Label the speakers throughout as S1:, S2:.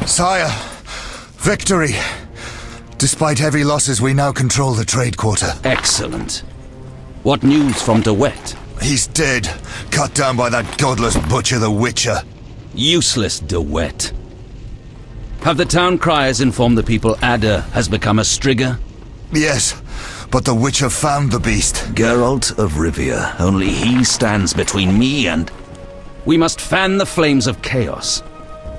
S1: Sire, victory! Despite heavy losses, we now control the trade quarter.
S2: Excellent. What news from De Wet?
S1: He's dead, cut down by that godless butcher, the Witcher.
S2: Useless De Wet. Have the town criers informed the people Ada has become a Strigger?
S1: Yes, but the Witcher found the beast.
S3: Geralt of Rivia. Only he stands between me and...
S2: We must fan the flames of chaos.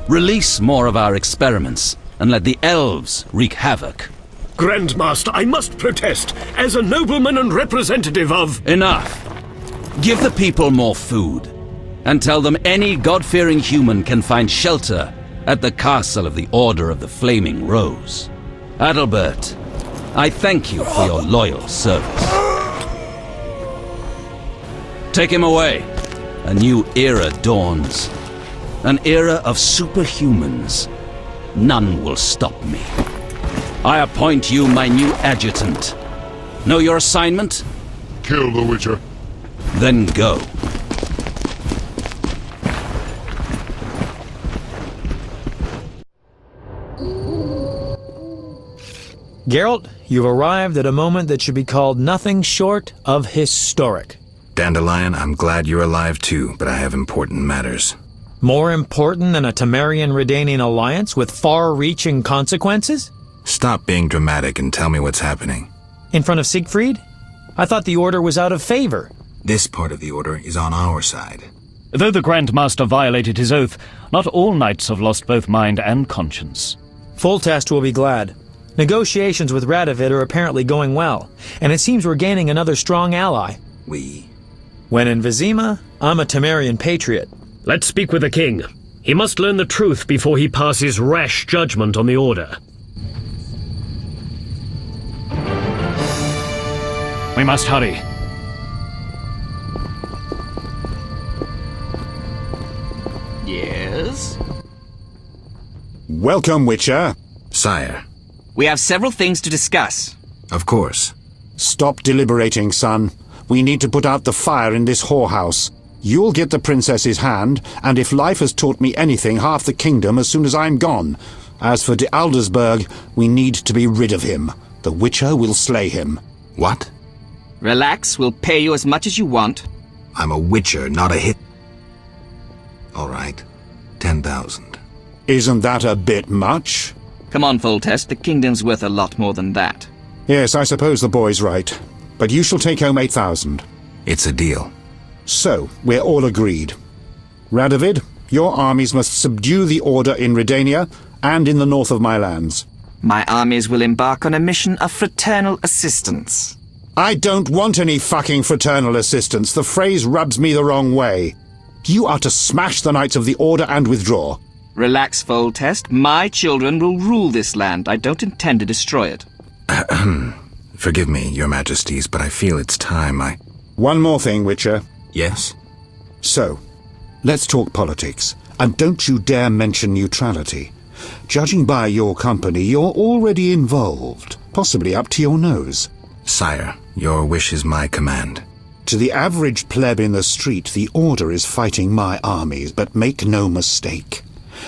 S2: Release more of our experiments, and let the elves wreak havoc.
S4: Grandmaster, I must protest, as a nobleman and representative of...
S2: Enough! Give the people more food, and tell them any God-fearing human can find shelter at the castle of the Order of the Flaming Rose. Adalbert, I thank you for your loyal service. Take him away. A new era dawns. An era of superhumans. None will stop me. I appoint you my new adjutant. Know your assignment?
S5: Kill the Witcher.
S2: Then go.
S6: Geralt, you've arrived at a moment that should be called nothing short of historic.
S7: Dandelion, I'm glad you're alive too, but I have important matters.
S6: More important than a Temerian-Redanian alliance with far-reaching consequences?
S7: Stop being dramatic and tell me what's happening.
S6: In front of Siegfried? I thought the Order was out of favor.
S7: This part of the Order is on our side.
S8: Though the Grand Master violated his oath, not all knights have lost both mind and conscience.
S6: Foltest will be glad. Negotiations with Radovid are apparently going well, and it seems we're gaining another strong ally. When in Vizima, I'm a Temerian patriot.
S4: Let's speak with the king. He must learn the truth before he passes rash judgment on the Order.
S8: We must hurry.
S9: Yes?
S10: Welcome, Witcher.
S7: Sire.
S9: We have several things to discuss.
S7: Of course.
S10: Stop deliberating, son. We need to put out the fire in this whorehouse. You'll get the princess's hand, and if life has taught me anything, half the kingdom as soon as I'm gone. As for de Aldersberg, we need to be rid of him. The Witcher will slay him.
S7: What?
S9: Relax, we'll pay you as much as you want.
S7: I'm a Witcher, not a hit. All right. 10,000.
S10: Isn't that a bit much?
S9: Come on, Foltest, the kingdom's worth a lot more than that.
S10: Yes, I suppose the boy's right. But you shall take home 8,000.
S7: It's a deal.
S10: So, we're all agreed. Radovid, your armies must subdue the Order in Redania and in the north of my lands.
S9: My armies will embark on a mission of fraternal assistance.
S10: I don't want any fucking fraternal assistance. The phrase rubs me the wrong way. You are to smash the Knights of the Order and withdraw.
S9: Relax, Foltest. My children will rule this land. I don't intend to destroy it.
S7: Forgive me, your majesties, but I feel it's time
S10: One more thing, Witcher.
S7: Yes?
S10: So, let's talk politics. And don't you dare mention neutrality. Judging by your company, you're already involved. Possibly up to your nose.
S7: Sire, your wish is my command.
S10: To the average pleb in the street, the Order is fighting my armies, but make no mistake.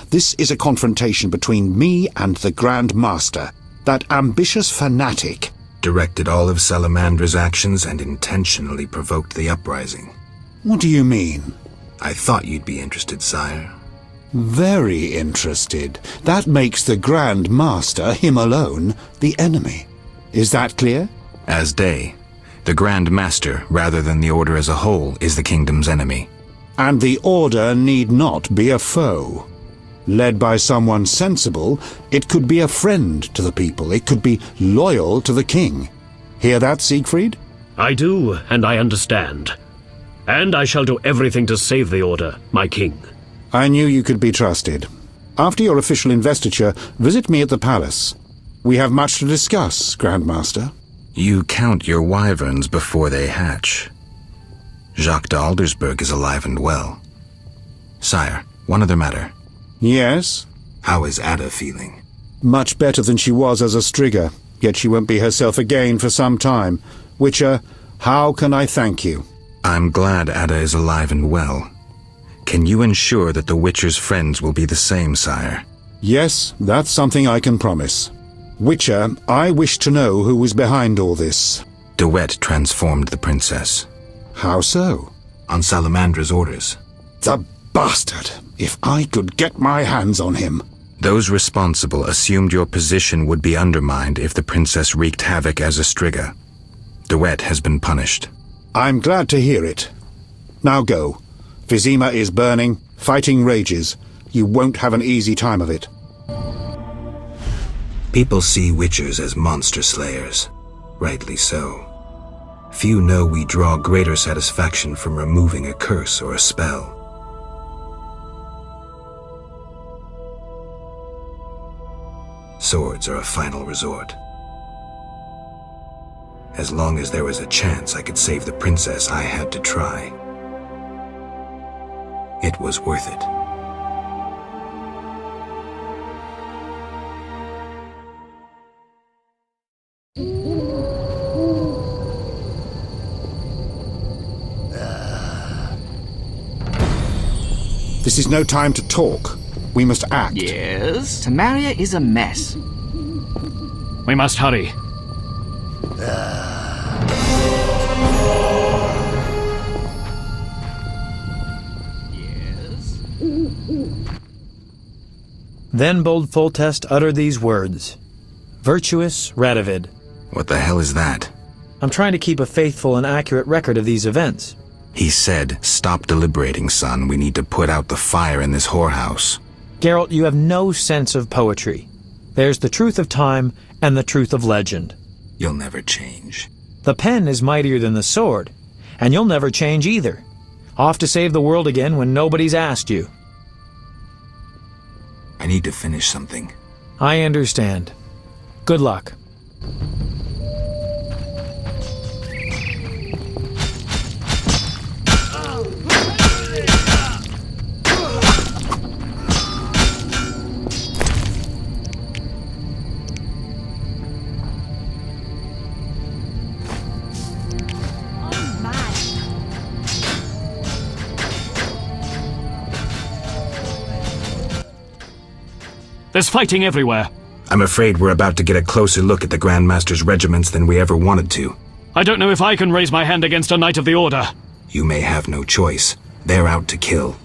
S10: This is a confrontation between me and the Grand Master, that ambitious fanatic.
S7: Directed all of Salamandra's actions and intentionally provoked the uprising.
S10: What do you mean?
S7: I thought you'd be interested, sire.
S10: Very interested. That makes the Grand Master, him alone, the enemy. Is that clear?
S7: As day. The Grand Master, rather than the Order as a whole, is the kingdom's enemy.
S10: And the Order need not be a foe. Led by someone sensible, it could be a friend to the people. It could be loyal to the king. Hear that, Siegfried?
S4: I do, and I understand. And I shall do everything to save the Order, my king.
S10: I knew you could be trusted. After your official investiture, visit me at the palace. We have much to discuss, Grandmaster.
S7: You count your wyverns before they hatch. Jacques de Aldersberg is alive and well. Sire, one other matter.
S10: Yes?
S7: How is Ada feeling?
S10: Much better than she was as a Strigger, yet she won't be herself again for some time. Witcher, how can I thank you?
S7: I'm glad Ada is alive and well. Can you ensure that the Witcher's friends will be the same, sire?
S10: Yes, that's something I can promise. Witcher, I wish to know who was behind all this.
S7: De Wet transformed the princess.
S10: How so?
S7: On Salamandra's orders.
S10: The bastard! If I could get my hands on him.
S7: Those responsible assumed your position would be undermined if the princess wreaked havoc as a Striga. De Wet has been punished.
S10: I'm glad to hear it. Now go. Vizima is burning, fighting rages. You won't have an easy time of it.
S7: People see Witchers as monster slayers. Rightly so. Few know we draw greater satisfaction from removing a curse or a spell. Swords are a final resort. As long as there was a chance I could save the princess, I had to try. It was worth it.
S10: This is no time to talk. We must act.
S9: Yes? Tamaria is a mess.
S8: We must hurry.
S9: Yes?
S6: Then bold Foltest uttered these words. Virtuous Radovid.
S7: What the hell is that?
S6: I'm trying to keep a faithful and accurate record of these events.
S7: He said, "Stop deliberating, son. We need to put out the fire in this whorehouse."
S6: Geralt, you have no sense of poetry. There's the truth of time and the truth of legend.
S7: You'll never change.
S6: The pen is mightier than the sword, and you'll never change either. Off to save the world again when nobody's asked you.
S7: I need to finish something.
S6: I understand. Good luck.
S8: There's fighting everywhere.
S7: I'm afraid we're about to get a closer look at the Grand Master's regiments than we ever wanted to.
S8: I don't know if I can raise my hand against a Knight of the Order.
S7: You may have no choice. They're out to kill.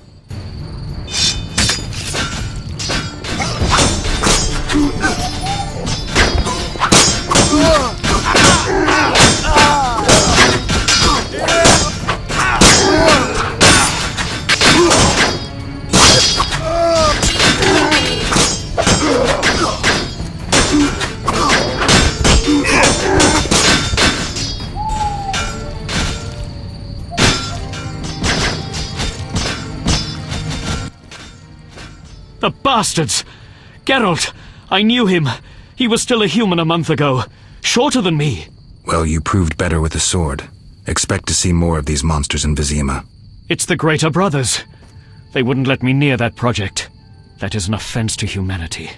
S8: The bastards! Geralt! I knew him. He was still a human a month ago. Shorter than me.
S7: Well, you proved better with the sword. Expect to see more of these monsters in Vizima.
S8: It's the Greater Brothers. They wouldn't let me near that project. That is an offense to humanity.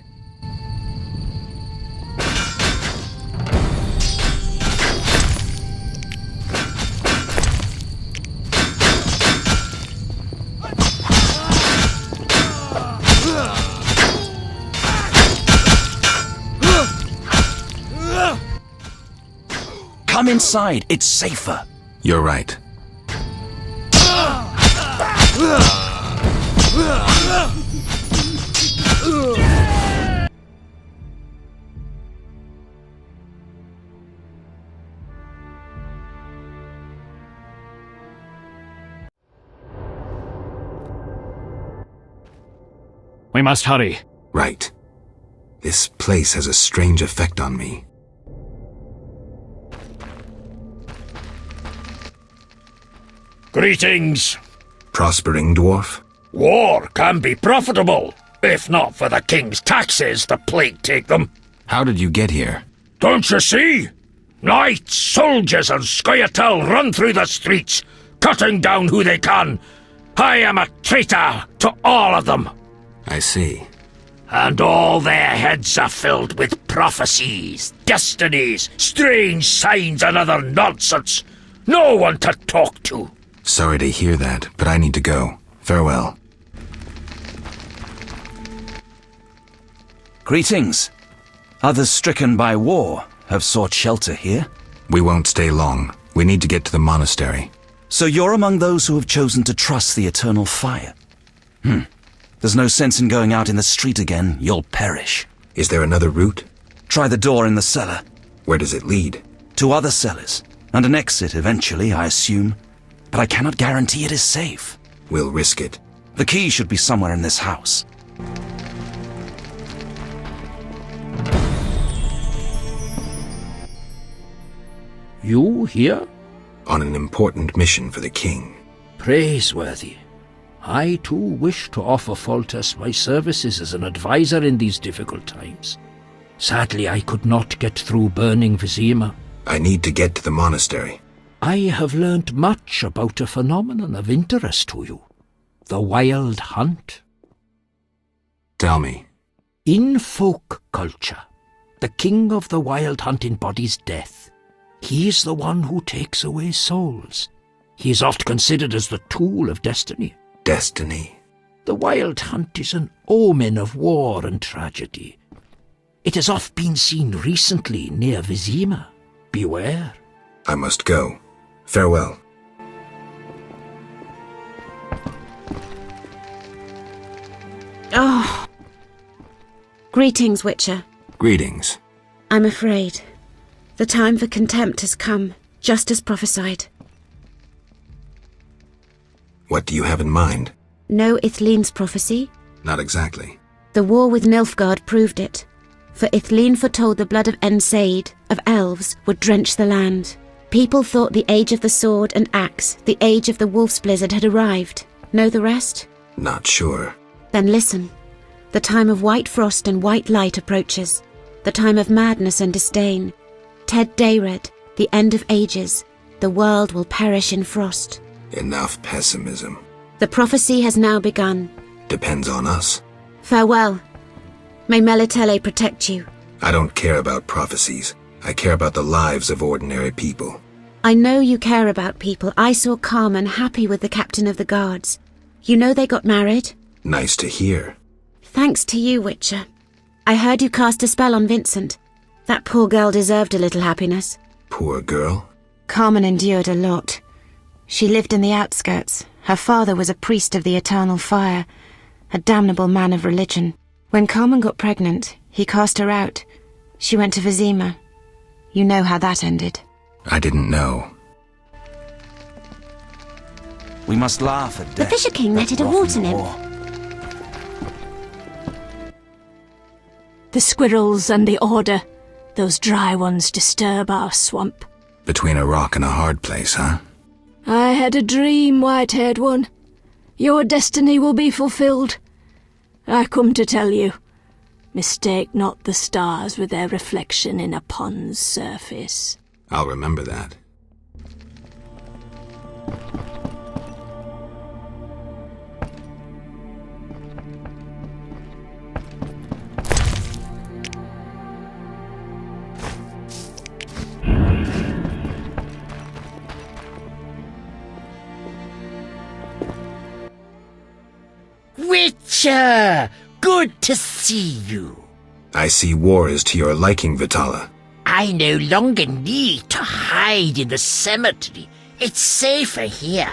S3: Come inside, it's safer.
S7: You're right.
S8: We must hurry.
S7: Right. This place has a strange effect on me.
S5: Greetings.
S7: Prospering dwarf?
S5: War can be profitable, if not for the king's taxes the plague take them.
S7: How did you get here?
S5: Don't you see? Knights, soldiers and Scoia'tael run through the streets, cutting down who they can. I am a traitor to all of them.
S7: I see.
S5: And all their heads are filled with prophecies, destinies, strange signs and other nonsense. No one to talk to.
S7: Sorry to hear that, but I need to go. Farewell.
S3: Greetings. Others stricken by war have sought shelter here.
S7: We won't stay long. We need to get to the monastery.
S3: So you're among those who have chosen to trust the eternal fire? There's no sense in going out in the street again. You'll perish.
S7: Is there another route?
S3: Try the door in the cellar.
S7: Where does it lead?
S3: To other cellars, and an exit eventually, I assume. But I cannot guarantee it is safe.
S7: We'll risk it.
S3: The key should be somewhere in this house.
S5: You here?
S7: On an important mission for the king.
S5: Praiseworthy. I too wish to offer Foltest my services as an advisor in these difficult times. Sadly, I could not get through burning Vizima.
S7: I need to get to the monastery.
S5: I have learnt much about a phenomenon of interest to you. The Wild Hunt.
S7: Tell me.
S5: In folk culture, the king of the Wild Hunt embodies death. He is the one who takes away souls. He is oft considered as the tool of destiny.
S7: Destiny?
S5: The Wild Hunt is an omen of war and tragedy. It has oft been seen recently near Vizima. Beware.
S7: I must go. Farewell.
S11: Oh. Greetings, Witcher.
S7: Greetings.
S11: I'm afraid. The time for contempt has come, just as prophesied.
S7: What do you have in mind?
S11: Know Ithleen's prophecy?
S7: Not exactly.
S11: The war with Nilfgaard proved it. For Ithleen foretold the blood of Ensaid, of elves, would drench the land. People thought the age of the sword and axe, the age of the wolf's blizzard had arrived. Know the rest?
S7: Not sure.
S11: Then listen. The time of white frost and white light approaches. The time of madness and disdain. Ted Dayred, the end of ages. The world will perish in frost.
S7: Enough pessimism.
S11: The prophecy has now begun.
S7: Depends on us.
S11: Farewell. May Melitele protect you.
S7: I don't care about prophecies. I care about the lives of ordinary people.
S11: I know you care about people. I saw Carmen happy with the captain of the guards. You know they got married?
S7: Nice to hear.
S11: Thanks to you, Witcher. I heard you cast a spell on Vincent. That poor girl deserved a little happiness.
S7: Poor girl?
S11: Carmen endured a lot. She lived in the outskirts. Her father was a priest of the eternal fire, a damnable man of religion. When Carmen got pregnant, he cast her out. She went to Vizima. You know how that ended.
S7: I didn't know.
S3: We must laugh at death.
S11: The Fisher King netted a water nymph.
S12: The squirrels and the order. Those dry ones disturb our swamp.
S7: Between a rock and a hard place, huh?
S12: I had a dream, white-haired one. Your destiny will be fulfilled. I come to tell you. Mistake not the stars with their reflection in a pond's surface.
S7: I'll remember that.
S13: Witcher! Good to see you.
S7: I see war is to your liking, Vitala.
S13: I no longer need to hide in the cemetery. It's safer here.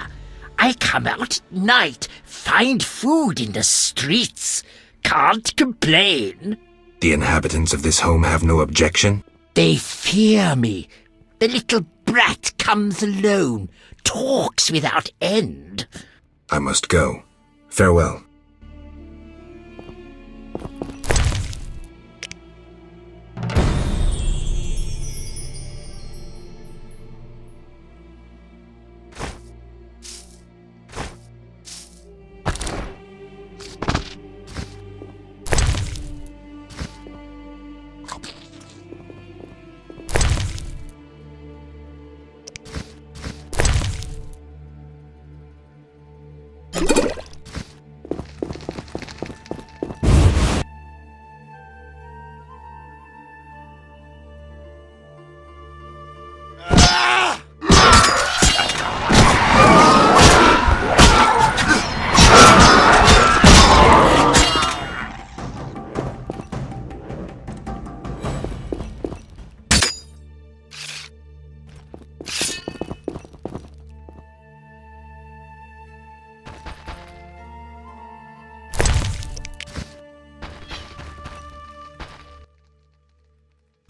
S13: I come out at night, find food in the streets. Can't complain.
S7: The inhabitants of this home have no objection?
S13: They fear me. The little brat comes alone, talks without end.
S7: I must go. Farewell.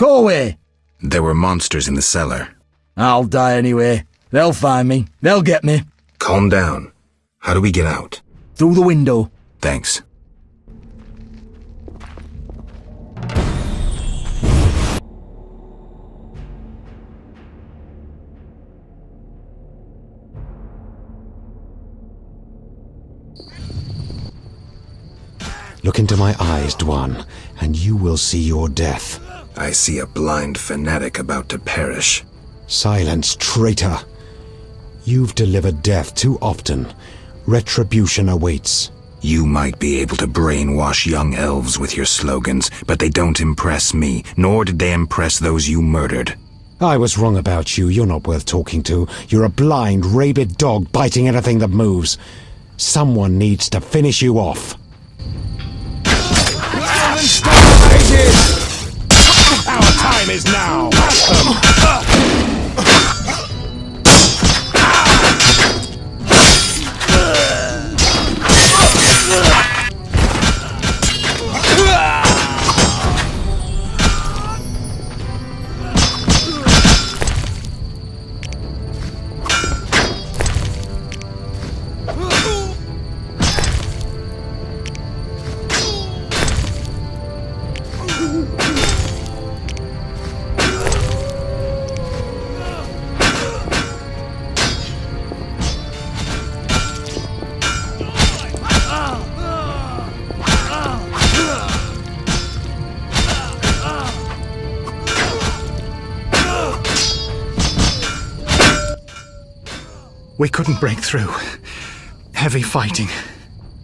S14: Go away!
S7: There were monsters in the cellar.
S14: I'll die anyway. They'll find me. They'll get me.
S7: Calm down. How do we get out?
S14: Through the window.
S7: Thanks.
S10: Look into my eyes, Dwan, and you will see your death.
S7: I see a blind fanatic about to perish.
S10: Silence, traitor. You've delivered death too often. Retribution awaits.
S7: You might be able to brainwash young elves with your slogans, but they don't impress me, nor did they impress those you murdered.
S10: I was wrong about you. You're not worth talking to. You're a blind, rabid dog biting anything that moves. Someone needs to finish you off.
S15: Our time is now!
S1: We couldn't break through. Heavy fighting.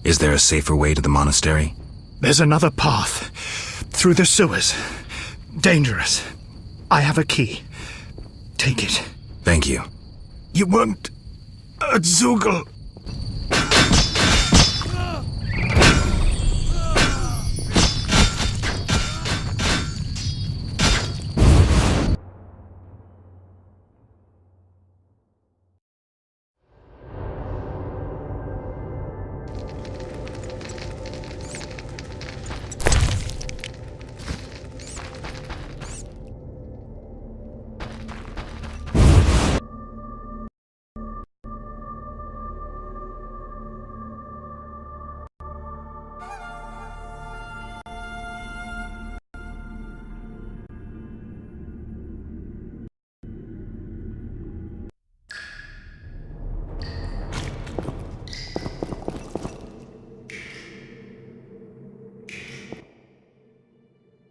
S7: Is there a safer way to the monastery?
S1: There's another path. Through the sewers. Dangerous. I have a key. Take it.
S7: Thank you.
S1: You weren't a Zugel.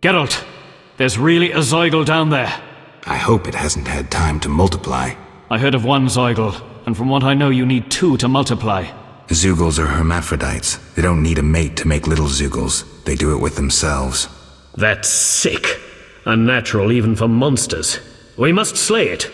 S8: Geralt, there's really a Zeugel down there.
S7: I hope it hasn't had time to multiply.
S8: I heard of one Zeugel, and from what I know you need 2 to multiply.
S7: Zeugels are hermaphrodites. They don't need a mate to make little Zeugels. They do it with themselves.
S4: That's sick. Unnatural even for monsters. We must slay it.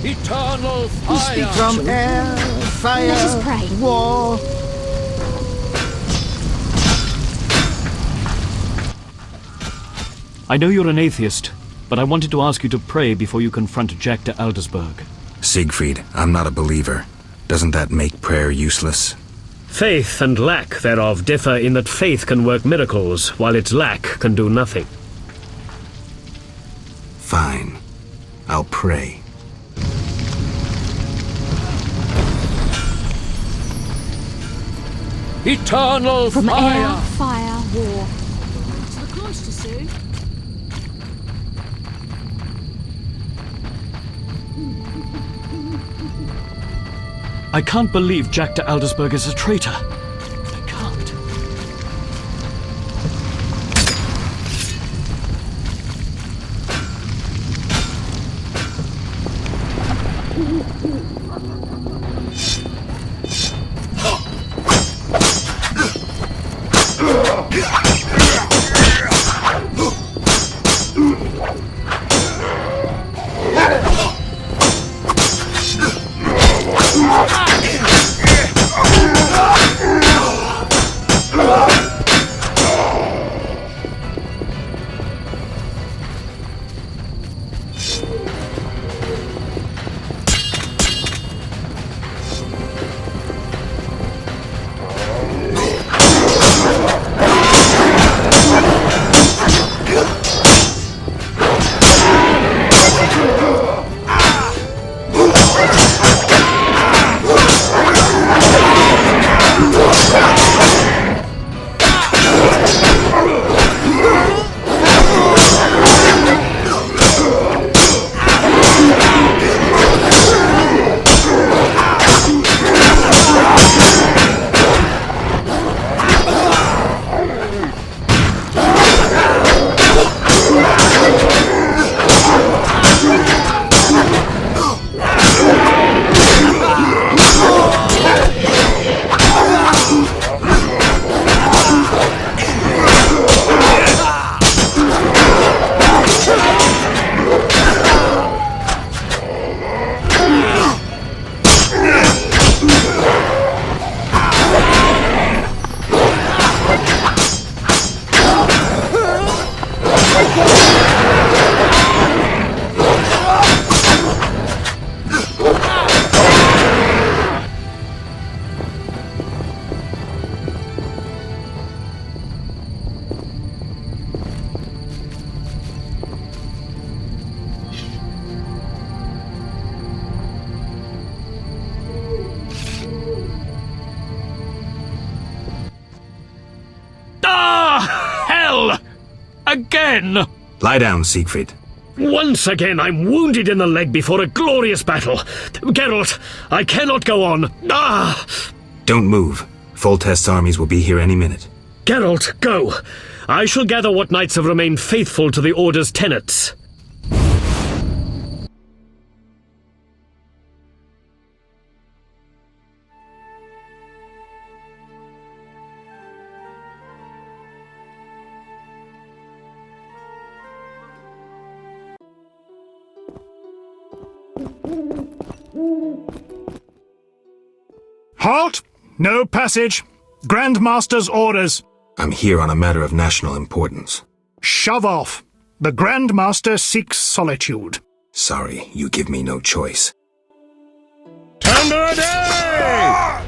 S2: Eternal fire!
S16: We speak from air, fire,
S11: Let us pray.
S16: war.
S8: I know you're an atheist, but I wanted to ask you to pray before you confront Jack de Aldersberg.
S7: Siegfried, I'm not a believer. Doesn't that make prayer useless?
S4: Faith and lack thereof differ in that faith can work miracles, while its lack can do nothing.
S7: Fine. I'll pray.
S2: Eternal
S12: From
S2: fire!
S12: air, fire, war. To the cloister, Sue.
S8: I can't believe Jack de Aldersberg is a traitor. I can't. Again!
S7: Lie down, Siegfried.
S4: Once again I'm wounded in the leg before a glorious battle. Geralt, I cannot go on.
S7: Don't move. Foltest's armies will be here any minute.
S4: Geralt, go. I shall gather what knights have remained faithful to the Order's tenets.
S1: Halt! No passage. Grandmaster's orders.
S7: I'm here on a matter of national importance.
S1: Shove off. The Grandmaster seeks solitude.
S7: Sorry, you give me no choice.
S15: Thunder a day!